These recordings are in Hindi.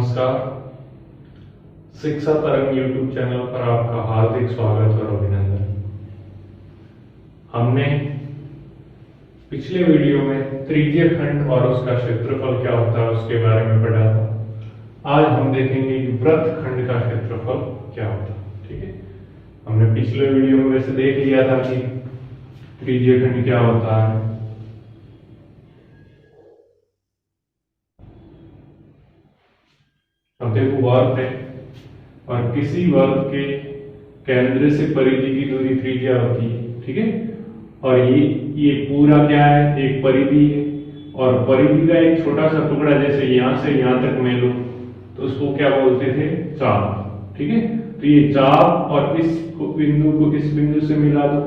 नमस्कार। शिक्षा तरंग यूट्यूब चैनल पर आपका हार्दिक स्वागत और अभिनंदन। हमने पिछले वीडियो में त्रिज्यीय खंड और उसका क्षेत्रफल क्या होता है उसके बारे में पढ़ा था। आज हम देखेंगे कि वृत्त खंड का क्षेत्रफल क्या होता है। ठीक है, हमने पिछले वीडियो में वैसे देख लिया था कि त्रिज्यीय खंड क्या होता है। अब देखो, वर्ग है और किसी वर्ग के केंद्र से परिधि की दूरी त्रिज्या होती है। ठीक है, और ये पूरा क्या है, एक परिधि है और परिधि का एक छोटा सा टुकड़ा जैसे यहां से यहां तक मैं लूं तो उसको क्या बोलते थे, चाप। ठीक है, तो ये चाप और इस बिंदु को इस बिंदु से मिला दो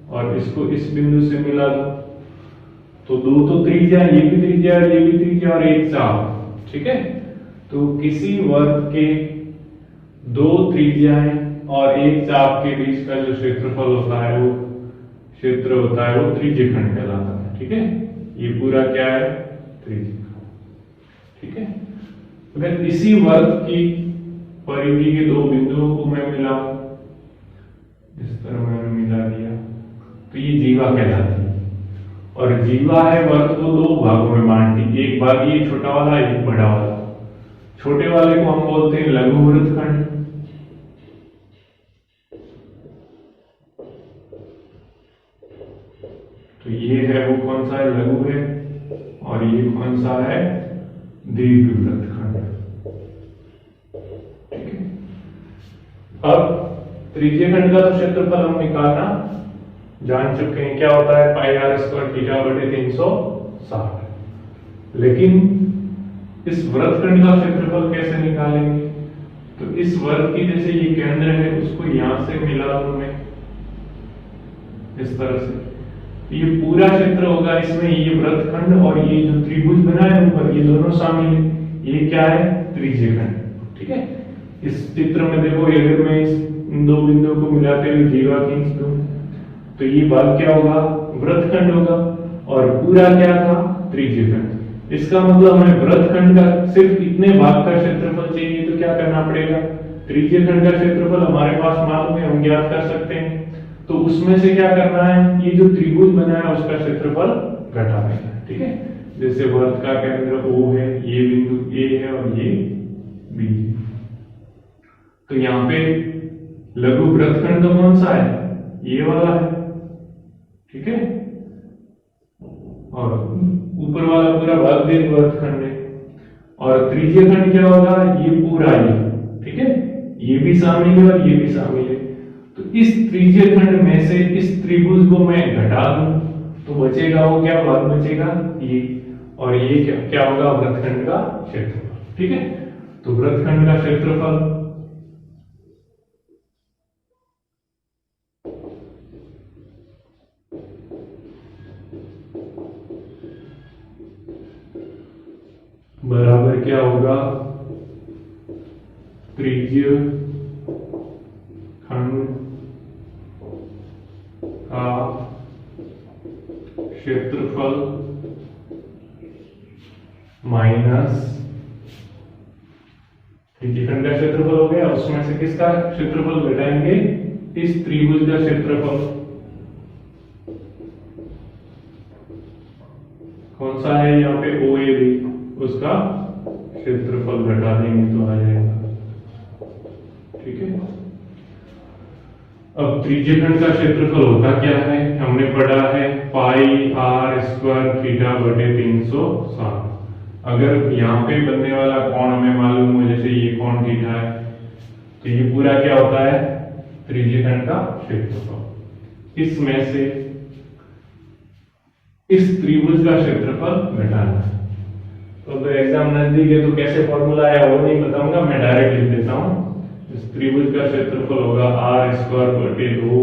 और इसको इस बिंदु से मिला दो तो दो तो त्रिज्या, ये भी त्रिज्या और ये भी त्रिज्या और एक चाप। ठीक है, तो किसी वर्ग के दो त्रिज्याएं और एक चाप के बीच का जो क्षेत्रफल होता है वो क्षेत्र होता है वो त्रिज्यीय खंड कहलाता है। ठीक है, ये पूरा क्या है, त्रिज्यीय खंड। ठीक है, अगर इसी वर्ग की परिधि के दो बिंदुओं को मैं मिलाऊं, इस तरह मैंने मिला दिया तो ये जीवा कहलाती है। और जीवा है वर्ग को दो भागों में बांटती, एक भाग ये छोटा वाला, एक बड़ा वाला। छोटे वाले को हम बोलते हैं लघु वृत्तखंड तो ये है वो कौन सा है, लघु है, और ये कौन सा है, दीर्घ वृत्तखंड। ठीक है, अब त्रिज्यीय खंड का तो क्षेत्रफल हम निकालना जान चुके हैं, क्या होता है, पाई आर स्क्वायर थीटा बटे 360। लेकिन इस वृत्तखंड का क्षेत्रफल कैसे निकालेंगे, तो इस वर्ग की जैसे ये केंद्र है उसको यहां से मिला दूं मैं इस तरह से, ये पूरा क्षेत्र होगा, इसमें ये वृत्तखंड और ये जो त्रिभुज बना है ऊपर ये दोनों शामिल है, ये क्या है, त्रिज्यीय खंड। ठीक है, इस चित्र में देखो, अगर मैं इन दो बिंदुओं को मिलाते हुए जीवा खींच दूं तो ये भाग क्या होगा, वृत्तखंड होगा और पूरा क्या था, त्रिज्यीय खंड। इसका मतलब हमें वृत्तखंड का सिर्फ इतने भाग का क्षेत्रफल चाहिए तो क्या करना पड़ेगा, त्रिज्यीय खंड का क्षेत्रफल हमारे पास मालूम है, हम ज्ञात कर सकते हैं, तो उसमें से क्या करना है, ये जो त्रिभुज बना है उसका क्षेत्रफल घटा देना है। ठीक है, जैसे वर्ग का केंद्र O है, ये बिंदु A है और ये B है, तो यहाँ पे लघु वृत्तखंड तो कौन सा है, ये वाला है। ठीक है, और ऊपर वाला पूरा भाग दीर्घ वृत्तखंड है और त्रिज्यीय खंड क्या होगा, ये पूरा ये। ठीक है, ये भी शामिल है और ये भी शामिल है, तो इस त्रिज्यीय खंड में से इस त्रिभुज को मैं घटा दूं तो बचेगा वो क्या, भाग बचेगा ये, और ये क्या होगा, वृत्तखंड का क्षेत्रफल। ठीक है, तो वृत्तखंड का क्षेत्रफल बराबर क्या होगा, त्रिज्यीय खंड का क्षेत्रफल माइनस त्रिज्यीय खंड का क्षेत्रफल हो गया, उसमें से किसका क्षेत्रफल घटाएंगे, इस त्रिभुज का क्षेत्रफल कौन सा है, यहाँ पे OAB, उसका क्षेत्रफल घटा देंगे तो आ जाएगा। ठीक है, अब त्रिज्यीय खंड का क्षेत्रफल होता क्या है, हमने पढ़ा है पाई आर स्क्वायर थीटा बटे 360। अगर यहाँ पे बनने वाला कोण हमें मालूम हो, जैसे ये कोण थीटा है, तो ये पूरा क्या होता है, त्रिज्यीय खंड का क्षेत्रफल। इसमें से इस त्रिभुज का क्षेत्रफल घटाना है। तो एग्जाम नजदीक है तो कैसे फॉर्मूला आया वो नहीं बताऊंगा, मैं डायरेक्ट लिख देता हूं। इस त्रिभुज का क्षेत्रफल होगा आर स्क्वायर बटे 2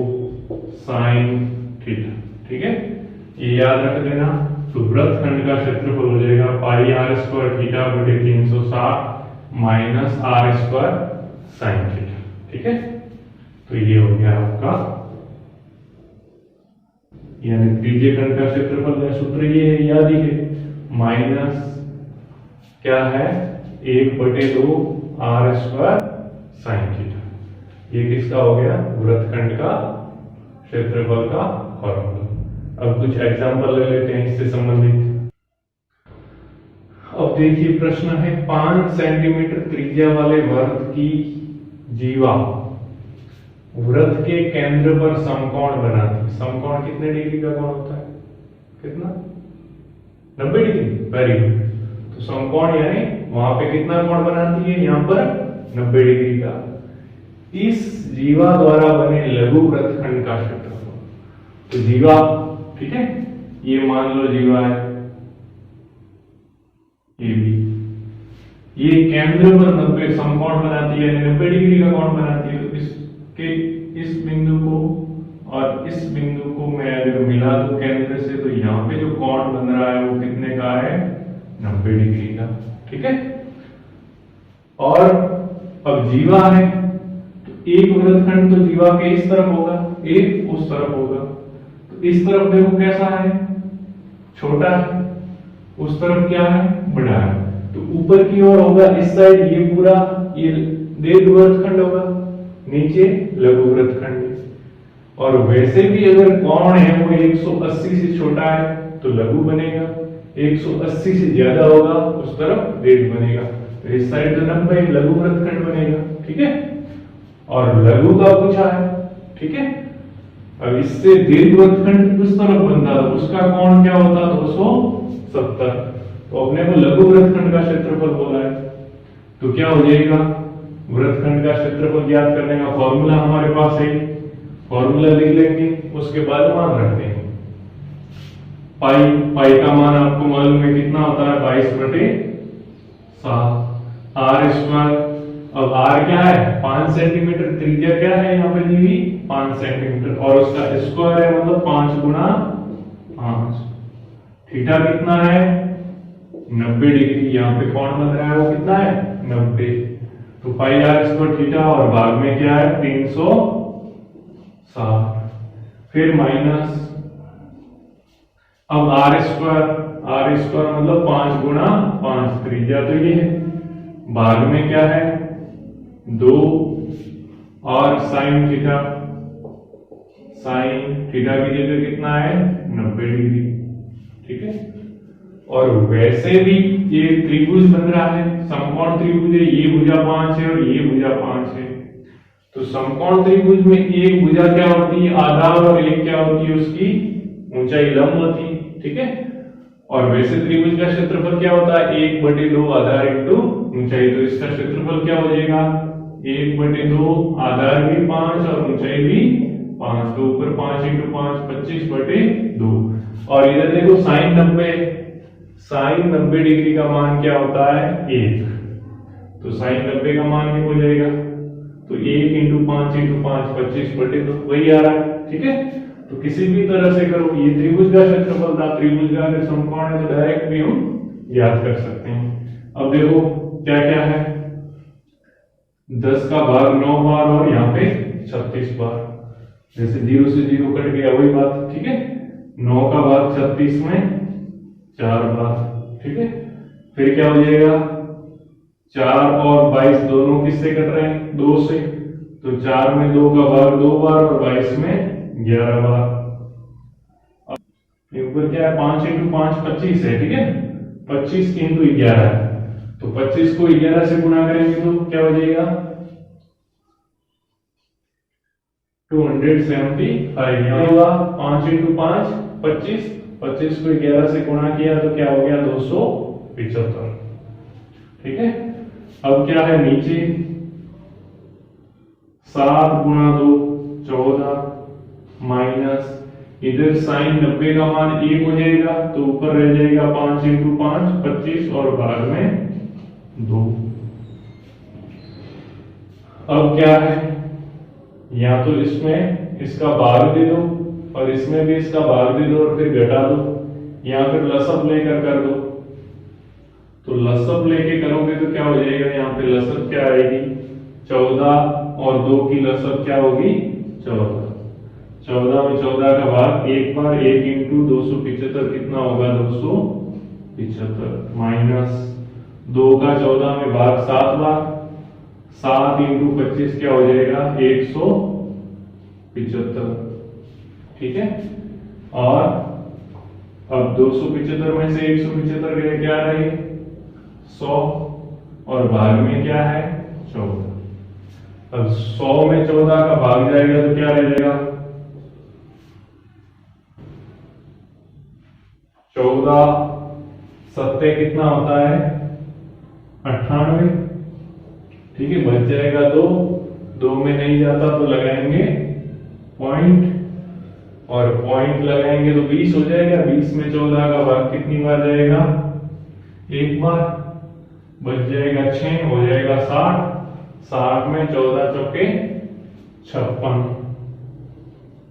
साइन थीटा। ठीक है, ये याद रख देना। तो वृत्तखंड का क्षेत्रफल हो जाएगा पाई आर स्क्वायर थीटा बटे 360 minus r square sine theta. ठीक है, तो ये हो गया आपका, यानी त्रिज्यीय खंड का क्षेत्रफल का सूत्र ये है, याद ही है, माइनस क्या है, 1/2 आर स्क्वायर साइन थीटा। ये किसका हो गया? वृत्तखंड का क्षेत्रफल का फॉर्मूला। अब कुछ एग्जांपल ले लेते हैं इससे संबंधित। अब देखिए प्रश्न है 5 सेंटीमीटर त्रिज्या वाले वृत्त की जीवा वृत्त के केंद्र पर समकोण बनाती। समकोण कितने डिग्री का कोण होता है? कितना? 90 डिग्री। Very good. तो समकोण यानी वहां पे कितना कोण बनाती है? यहां पर 90 डिग्री का। इस जीवा द्वारा बने लघु वृत्तखंड का क्षेत्रफल। तो जीवा, ठीक है, ये मान लो जीवा है, ये भी, ये केंद्र पर 90 समकोण बनाती है, 90 डिग्री का कोण बनाती है। तो इसके इस बिंदु को और इस बिंदु को मैं अगर मिला दूं केंद्र से, तो यहाँ पे जो कोण बन रहा है वो कितने का है? 90 डिग्री का। ठीक है। और अब जीवा है, तो एक वृत्तखंड तो जीवा के इस तरफ होगा, एक उस तरफ होगा। तो इस तरफ देखो कैसा है? छोटा है। उस तरफ क्या है? बड़ा है। तो ऊपर की ओर होगा इस साइड ये पूरा ये दीर्घ वृत्तखंड होगा, नीचे लघु वृत्तखंड। और वैसे भी अगर कोण है वो 180 से छोटा है तो लघु बनेगा, 180 से ज्यादा होगा उस तरफ दीर्घ बनेगा। तो इस साइड तो 90 लघु वृत्तखंड बनेगा। ठीक है। और लघु का पूछा है, ठीक है। अब इससे दीर्घ वृत्तखंड उस तरफ बनता है, उसका कोण क्या होता? 270। तो अपने को लघु वृत्तखंड का क्षेत्रफल बोला है, तो क्या हो जाएगा? वृत्तखंड का क्षेत्रफल ज्ञात करने का फॉर्मूला हमारे पास है, फॉर्मूला लिख लेंगे, उसके बाद मान रख देंगे। पाई का मान आपको मालूम है कितना होता है? 22/7 आर स्क्वायर। अब आर क्या है? 5 सेंटीमीटर। त्रिज्या क्या है यहाँ पे दी हुई? 5 सेंटीमीटर। और उसका स्क्वायर है मतलब 5 गुणा 5। थीटा कितना है? 90 डिग्री। यहाँ पे कोण बन रहा है वो कितना है? 90। तो पाई आर स्क्वायर थीटा, और भाग में क्या है? 360। फिर माइनस, अब आर स्क्वायर मतलब 5 गुणा 5, त्रिज्या तो ये है, भाग में क्या है? 2, और साइन थीटा की जगह कितना है? 90 डिग्री। ठीक है। और वैसे भी ये त्रिभुज बन रहा है, समकोण त्रिभुज है, ये भुजा 5 है और ये भुजा 5 है। तो समकोण त्रिभुज में एक भुजा क्या होती है? आधार, और एक क्या होती है? उसकी ऊंचाई लंब होती है। ठीक है। और वैसे त्रिभुज का क्षेत्रफल क्या होता है? 1/2 आधार इंटू ऊंचाई। तो इसका क्षेत्रफल क्या हो जाएगा? 1/2, आधार भी 5 और ऊंचाई भी 5। तो ऊपर 5 इंटू 5 25/2। और इधर देखो साइन 90 डिग्री का मान क्या होता है? 1। तो साइन 90 का मान ही हो जाएगा। तो 1 इंटू 5 इंटू 5 25/2 वही आ रहा है। ठीक है। तो किसी भी तरह से करो, ये त्रिभुज का क्षेत्रफल था, त्रिभुज का अगर समकोण है तो डायरेक्ट भी हम ज्ञात कर सकते हैं। अब देखो क्या क्या है? 10 का भाग 9 बार और यहाँ पे 36 बार। जैसे 0 से 0 कट गया वही बात। ठीक है। 9 का भाग 36 में 4 बार। ठीक है। फिर क्या हो जाएगा? 4 और 22 दोनों किससे कट रहे हैं? 2 से। तो 4 में 2 का भाग 2 बार और 22 में 11 बार। ऊपर क्या है? 5 इंटू 5 25 है। ठीक है। 25 इंटू 11 है। तो 25 को 11 से गुणा करेंगे तो क्या हो जाएगा? 275। यहाँ होगा 5 इंटू 5 25, 25 को 11 से गुणा किया तो क्या हो गया? 275। ठीक है। अब क्या है नीचे? 7 गुणा 2 14, माइनस इधर साइन 90 का मान 1 हो जाएगा, तो ऊपर रह जाएगा 5 इंटू 5 25 और भाग में 2। अब क्या है? या तो इसमें इसका भाग दे दो और इसमें भी इसका भाग दे दो और फिर घटा दो, या फिर लसअप लेकर कर दो। तो लसअप लेके करोगे तो क्या हो जाएगा? यहाँ पे लसअप क्या आएगी? 14 और 2 की लसअप क्या होगी? 14। 14 में 14 का भाग एक बार, 1 इंटू 275 कितना होगा? 275 माइनस 2 का 14 में भाग 7 बार, 7 इंटू 25 क्या हो जाएगा 175। ठीक है, और अब 275 में से 175 गए क्या रहे 100, और भाग में क्या है 14। अब 100 में 14 का भाग जाएगा तो क्या रह जाएगा 14 सत्ते कितना होता है 98। ठीक है, बच जाएगा 2 में नहीं जाता तो लगाएंगे पॉइंट, और पॉइंट लगाएंगे तो 20 हो जाएगा। 20 में 14 का भाग कितनी बार जाएगा 1 बार, बच जाएगा 6, हो जाएगा 60। 60 में 14 चौके 56।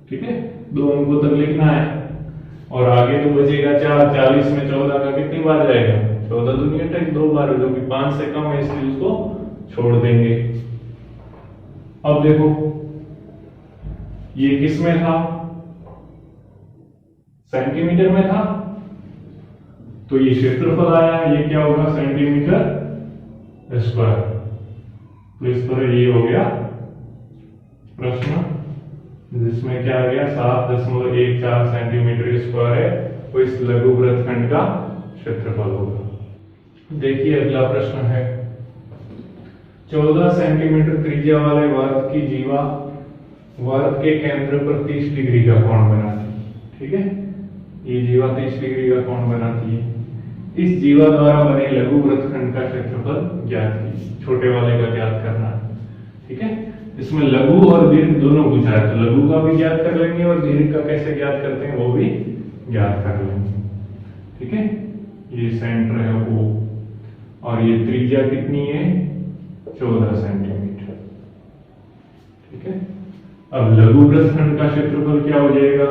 ठीक है, 2 अंकों तक लिखना है, और आगे तो बचेगा 4। 40 में 14 का कितनी बार जाएगा 14 दूनी 28, 2 बार, जो कि 5 से कम है इसलिए उसको छोड़ देंगे। अब देखो ये किस में था सेंटीमीटर में था, तो ये क्षेत्रफल आया, ये क्या होगा सेंटीमीटर स्क्वायर। तो इस तरह ये हो गया प्रश्न, जिसमें क्या आ गया 7.14 सेंटीमीटर स्क्वायर है, वो इस लघु वृत्तखंड का क्षेत्रफल होगा। देखिए अगला प्रश्न है, 14 सेंटीमीटर त्रिज्या वाले वर्ग की जीवा वर्ग के केंद्र पर 30 डिग्री का कोण बनाती है। ठीक है, ये जीवा 30 डिग्री का कोण बनाती है। इस जीवा द्वारा बने लघु वृत्तखंड का क्षेत्रफल ज्ञात कीजिए। छोटे वाले का ज्ञात करना है। ठीक है, इसमें लघु और दीर्घ दोनों पूछा है, तो लघु का भी ज्ञात कर लेंगे और दीर्घ का कैसे ज्ञात करते हैं वो भी ज्ञात कर लेंगे। ठीक है, ये सेंटर है वो, और ये त्रिज्या कितनी है 14 सेंटीमीटर। ठीक है, अब लघु वृत्तखंड का क्षेत्रफल क्या हो जाएगा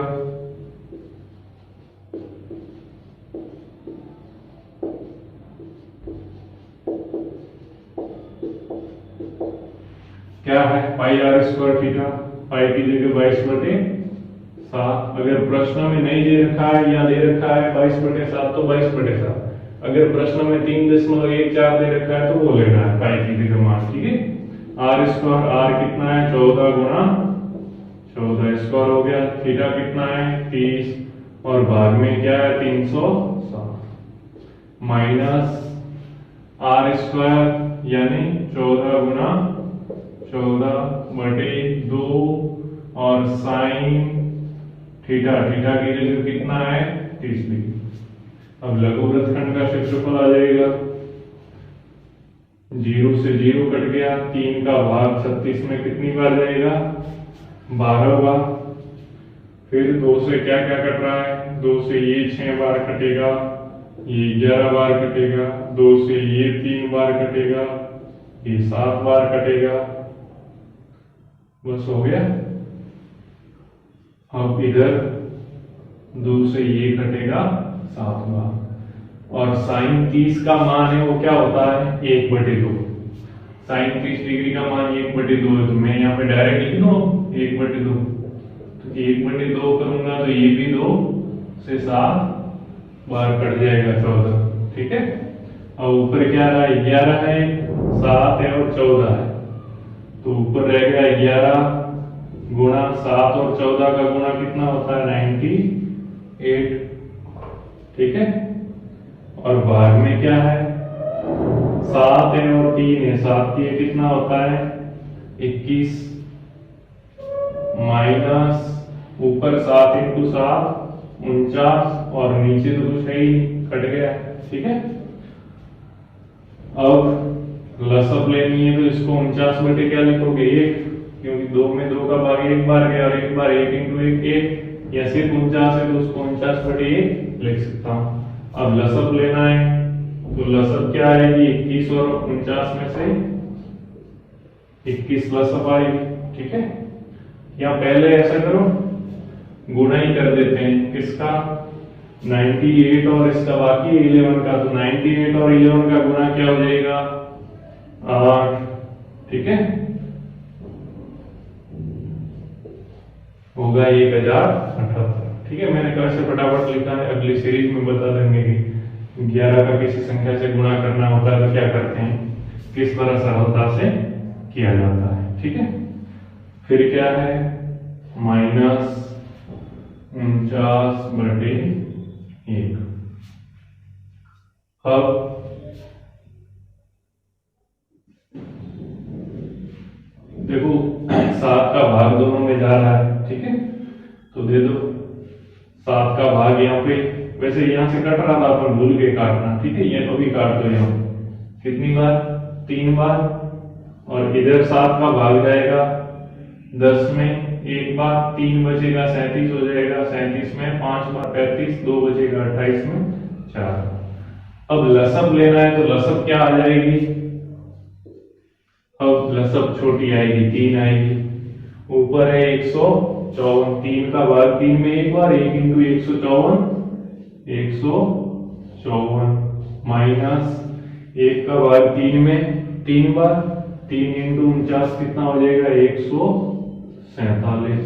क्या है पाई आर स्क्वायर थीटा, पाई की जगह 22/7। अगर प्रश्न में नहीं दे रखा है या दे रखा है 22/7 तो 22/7। अगर प्रश्न में 3.14 दे रखा है तो वो लेना है पाई की जगह मान। ठीक है, आर स्क्वायर, आर कितना है 14 गुणा 14 स्क्वायर हो गया, थीटा कितना है 30, और भाग में क्या है 307, माइनस आर स्क्वायर यानी 14 गुणा 14/2, और साइन थीटा, थीटा की जगह कितना है 30 डिग्री। अब लघु वृत्तखंड का क्षेत्रफल आ जाएगा, 0 से 0 कट गया, 3 का भाग 36 में कितनी बार जाएगा 12 बार। फिर 2 से क्या क्या कट रहा है, 2 से ये 6 बार कटेगा, ये 11 बार कटेगा, 2 से ये 3 बार कटेगा, ये 7 बार कटेगा, बस हो गया। अब इधर 2 से ये कटेगा 7 बार, और साइन 30 का मान है वो क्या होता है 1/2। साइन 30 डिग्री का मान 1/2 है, तो मैं यहाँ पे डायरेक्ट लिख दूं 1/2। तो 1/2 करूंगा तो ये भी 2 से 7 बार कट जाएगा 14। ठीक है, और ऊपर क्या रहा 11 है, 7 है और 14 है, तो ऊपर रह गया 11 गुणा 7 और 14 का गुणा कितना होता है 98। ठीक है, और भाग में क्या है 7 है और 3 है, 7 3 कितना होता है 21, माइनस ऊपर 7 × 7 49, और नीचे तो कुछ है ही कट गया। ठीक है, अब लसअप लेनी है तो इसको 49 क्या लिखोगे 1, क्योंकि 2 में 2 का भाग 1 बार गया, और 1 बार 1 × 1 1, या सिर्फ 49 है तो उसको 49/1 लिख सकता हूं। अब लसअप लेना है तो लसअप क्या आएगी 21 और 49 में से 21 लसअप आएगी। ठीक है, या पहले ऐसा करो गुणा ही कर देते हैं, किसका 98 और इसका बाकी 11 का, तो 98 और 11 का गुणा क्या हो जाएगा 8। ठीक है, होगा 1078। ठीक है, मैंने कैसे फटाफट लिखा है अगली सीरीज में बता देंगे कि 11 का किसी संख्या से गुणा करना होता है तो क्या करते हैं, किस तरह सरलता से किया जाता है। ठीक है, फिर क्या है, -49/1। अब देखो 7 का भाग दोनों में जा रहा है। ठीक है, तो दे दो 7 का भाग यहाँ पे, वैसे यहाँ से कट रहा था अपन भूल के काटना। ठीक है, ये अभी काट दो। यहाँ कितनी बार, 3 बार, और इधर 7 का भाग जाएगा 10 में 1 बार, 3 बचेगा 37 हो जाएगा, 37 में 5 बार 35, 2 बचेगा 28 में 4। अब लसब लेना है तो लसब क्या आ जाएगी, अब लसब छोटी आएगी, 3 आएगी। ऊपर है 154, 3 का भाग 3 में 1 बार, 1 × 154, 154, माइनस 1 का भाग 3 में 3 बार, 3 × 49 कितना हो जाएगा, 147।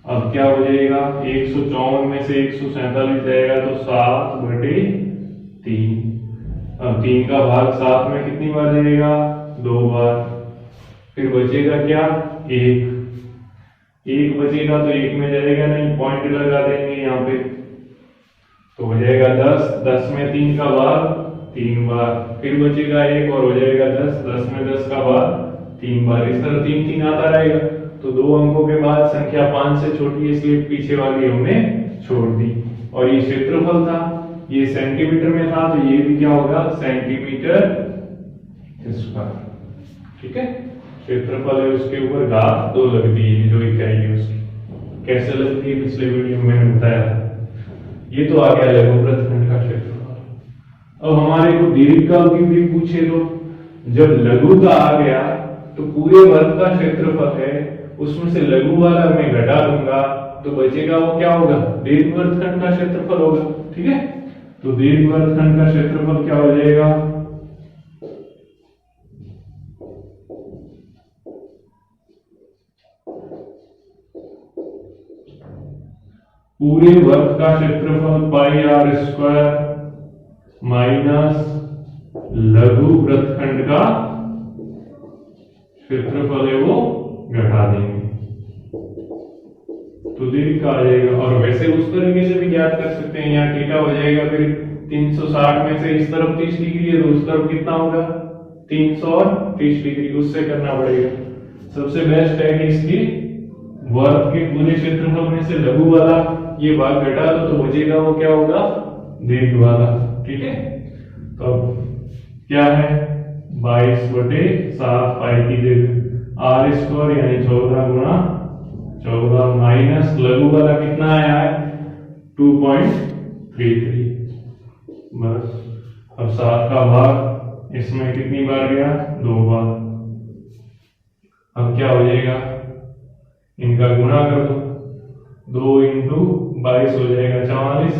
अब क्या हो जाएगा, 154 में से 147 जाएगा तो 7/3। अब 3 का भाग 7 में कितनी बार जाएगा, 2 बार। फिर बचेगा क्या, 1 बचेगा तो 1 में जाएगा नहीं, पॉइंट लगा देंगे यहाँ पे, तो हो जाएगा 10। 10 में 3 का भाग 3 बार, फिर बचेगा 1 और हो जाएगा 10। 10 में 10 का भाग 3 बार। इस तरह 3 3 आता रहेगा। तो 2 अंकों के बाद संख्या 5 से छोटी है, इसलिए पीछे वाली हमने छोड़ दी। और ये क्षेत्रफल था, ये सेंटीमीटर में था, तो ये भी क्या होगा, सेंटीमीटर स्क्वायर। ठीक है, क्षेत्रफल है, उसके ऊपर घात 2 लगती है, जो इकाई है उसकी कैसे लगती है पिछले वीडियो में मैंने बताया। ये तो आ गया लघु वृत्तखंड का क्षेत्रफल। अब हमारे को दीर्घकाल की भी पूछे तो जब लघु का आ गया तो पूरे वर्ग का क्षेत्रफल है, उसमें से लघु वाला मैं घटा दूंगा तो बचेगा वो क्या होगा, दीर्घ वृत्तखंड का क्षेत्रफल होगा। ठीक है, तो दीर्घ वृत्तखंड का क्षेत्रफल क्या हो जाएगा, पूरे वर्ग का क्षेत्रफल πr² माइनस लघु वृत्तखंड का क्षेत्रफल है वो घटा देंगे तो दीर्घ का आ जाएगा। और वैसे उस तरीके से भी ज्ञात कर सकते हैं, यहाँ थीटा हो जाएगा, फिर 360 में से इस तरफ 30 डिग्री है तो उस तरफ कितना होगा, 330 डिग्री, उससे करना पड़ेगा। सबसे बेस्ट है कि इसकी वर्ग के पूरे क्षेत्रफल में से लघु वाला ये भाग घटा दो तो बचेगा वो क्या होगा, दीर्घ वाला। ठीक है, तो क्या है 22/7 पाई की जगह r² यानी 14 गुणा 14 माइनस लघु वाला कितना आया है 2.33। बस अब 7 का भाग इसमें कितनी बार गया, 2 बार। अब क्या हो जाएगा, इनका गुणा कर दो, 2 × 22 हो जाएगा 44,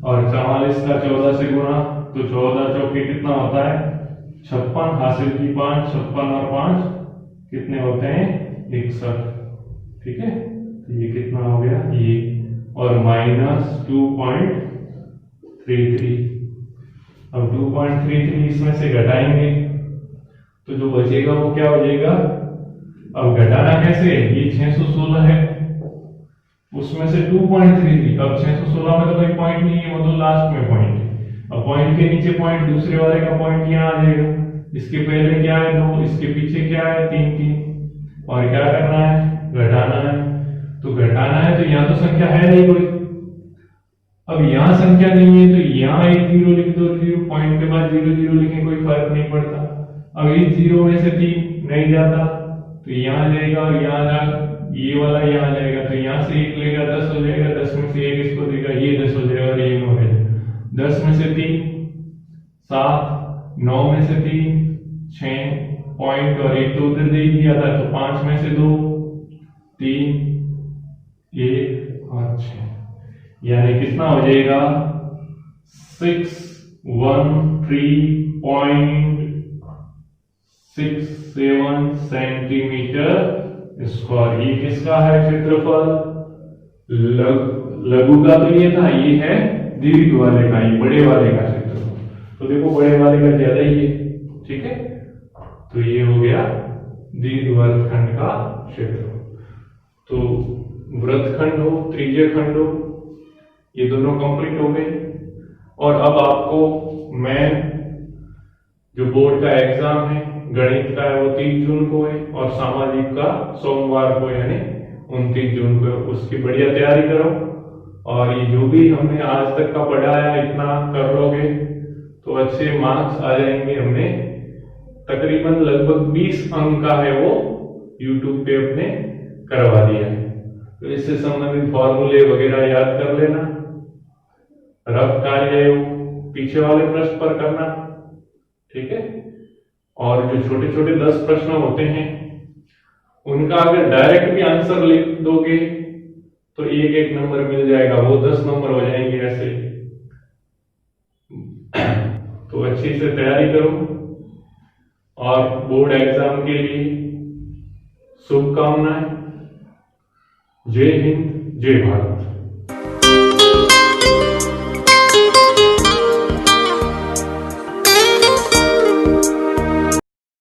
और 44 का 14 से गुणा तो 14 चौके कितना होता है 56, हासिल की 5, 56 और 5 कितने होते हैं 61। ठीक है, तो ये कितना हो गया ये, और माइनस 2.33। अब 2.33 इसमें से घटाएंगे तो जो बचेगा वो क्या हो जाएगा, अब घटाना कैसे, ये 616 है, उसमें से 2.33, अब 616 में तो कोई पॉइंट नहीं है, वो तो लास्ट में पॉइंट है। अब पॉइंट के नीचे पॉइंट, दूसरे वाले का पॉइंट यहाँ आ जाएगा। इसके पहले क्या है 2, इसके पीछे क्या है 3 3, और क्या करना है, घटाना है। तो घटाना है तो यहाँ तो संख्या है नहीं कोई, अब यहाँ संख्या नहीं है तो यहाँ एक 0 लिख दो, 0 पॉइंट के बाद 0 0 लिखें, कोई फर्क नहीं पड़ता। अब इस 0 में से 3 नहीं जाता तो यहाँ जाएगा, और यहाँ जा ये वाला यहाँ जाएगा, तो यहाँ से 1 लेगा 10 हो जाएगा, 10 में से 1 इसको देगा, ये 10 हो जाएगा, और ये 9 है। 10 में से 3 7, 9 में से 3 6 पॉइंट, और 1 तो उधर दे दिया था, तो 5 में से 2 3 1 और 6, यानी कितना हो जाएगा 613.67 सेंटीमीटर स्क्वायर। ये किसका है क्षेत्रफल, लघु का तो ये था, ये है दीर्घ वाले का, ये बड़े वाले का क्षेत्रफल। तो देखो बड़े वाले का ज्यादा ही है, ठीक है। तो ये हो गया दीर्घवृत्तखंड का क्षेत्र। तो वृत्तखंड हो, त्रिज्यीय खंड हो, ये दोनों कंप्लीट हो गए। और अब आपको मैं जो बोर्ड का एग्जाम है गणित का है वो 30 जून को है, और सामाजिक का सोमवार को यानी 29 जून को। उसकी बढ़िया तैयारी करो, और ये जो भी हमने आज तक का पढ़ाया इतना कर लोगे तो अच्छे मार्क्स आ जाएंगे। हमने तकरीबन लगभग 20 अंक का है वो YouTube पे अपने करवा दिया है। तो इससे संबंधित फॉर्मूले वगैरह याद कर लेना, रफ कार्य पीछे वाले प्रश्न पर करना, ठीक है। और जो छोटे छोटे 10 प्रश्न होते हैं उनका अगर डायरेक्ट भी आंसर लिख दोगे तो एक एक नंबर मिल जाएगा, वो 10 नंबर हो जाएंगे ऐसे। तो अच्छी से तैयारी करो, और बोर्ड एग्जाम के लिए शुभकामनाएं। जय हिंद, जय भारत।